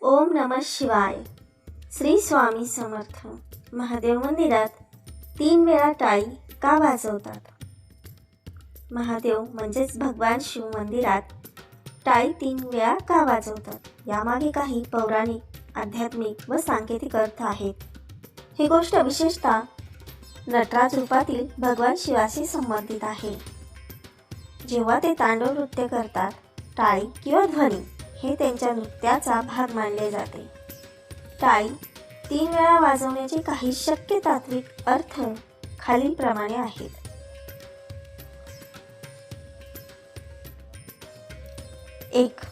ओम नमः शिवाय. श्री स्वामी समर्थ. महादेव मंदिरात 3 वेळा टाळी का वाजवतात? महादेव म्हणजेच भगवान शिव मंदिरात टाळी 3 वेळा का वाजवतात? यामागे काही पौराणिक, आध्यात्मिक व सांकेतिक अर्थ आहेत. ही गोष्ट विशेषतः नटराज रूपातील भगवान शिवाशी संबंधित आहे. जेव्हा ते तांडव नृत्य करतात, टाळी किंवा ध्वनी हे त्यांच्या नृत्याचा भाग मानले जाते. टाळी 3 वेळा वाजवण्याचे काही शक्य तात्विक अर्थ खालीलप्रमाणे आहेत. 1.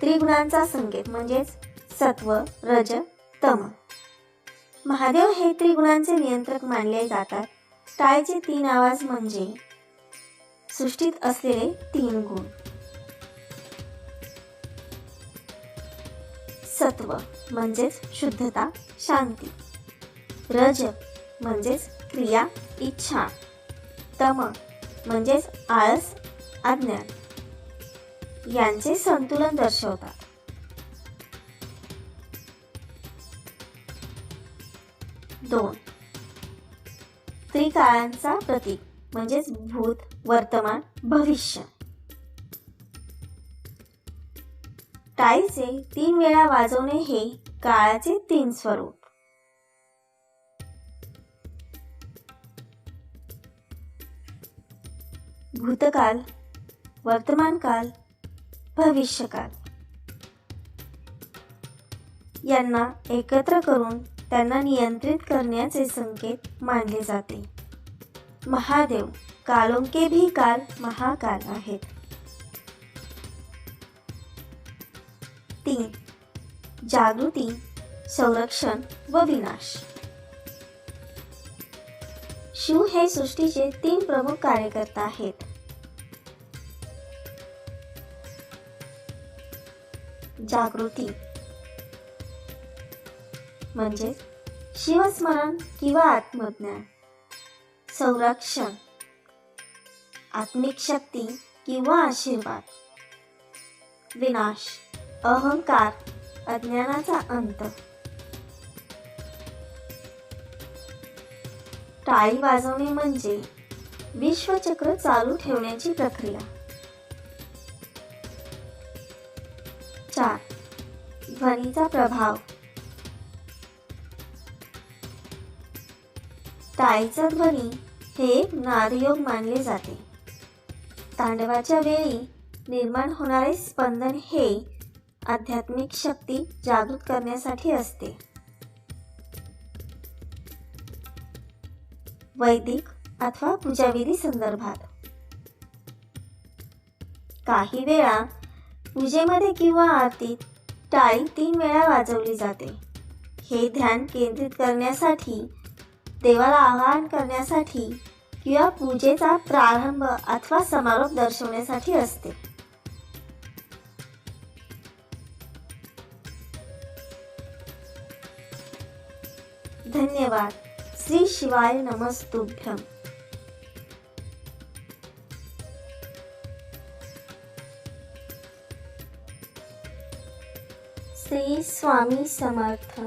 त्रिगुणांचा संकेत म्हणजेच सत्व, रज, तम. महादेव हे त्रिगुणांचे नियंत्रक मानले जातात. टाळीचे 3 आवाज म्हणजे सृष्टीत असलेले 3 गुण. सत्व म्हणजेच शुद्धता, शांती. रज म्हणजेच क्रिया, इच्छा. तम म्हणजेच आळस, अज्ञान. यांचे संतुलन दर्शवतात. 2. त्रिकाळांचा प्रतीक म्हणजेच भूत, वर्तमान, भविष्य. टाळीचे 3 वेळा वाजवणे हे काळाचे 3 स्वरूप. भूतकाल, वर्तमानकाल, भविष्यकाल. यांना एकत्र करून त्यांना नियंत्रित करण्याचे संकेत मानले जाते. महादेव कालों के भी काल महाकाल आहेत. 3. जागृती, संरक्षण व विनाश. शिव हे सृष्टीचे 3 प्रमुख कार्यकर्ता आहेत. जागृती म्हणजे शिवस्मरण किंवा आत्मज्ञान. संरक्षण, आत्मिक शक्ती किंवा आशीर्वाद. विनाश, अहंकार, अज्ञानाचा अंत. टाळी वाजवणे म्हणजे विश्वचक्र चालू ठेवण्याची प्रक्रिया. 4. ध्वनीचा प्रभाव. टाळीचा ध्वनी हे एक नादयोग मानले जाते. तांडवाच्या वेळी निर्माण होणारे स्पंदन हे आध्यात्मिक शक्ती जागृत करण्यासाठी असते. वैदिक अथवा पूजाविधी संदर्भात. काही वेळा पूजेमध्ये किंवा आरतीत टाळी 3 वेळा वाजवली जाते. हे ध्यान केंद्रित करण्यासाठी, देवाला आवाहन करण्यासाठी किंवा पूजेचा प्रारंभ अथवा समारोप दर्शवण्यासाठी असते. धन्यवाद. श्री शिवाय नमस्तुभ्यं. श्री स्वामी समर्थ.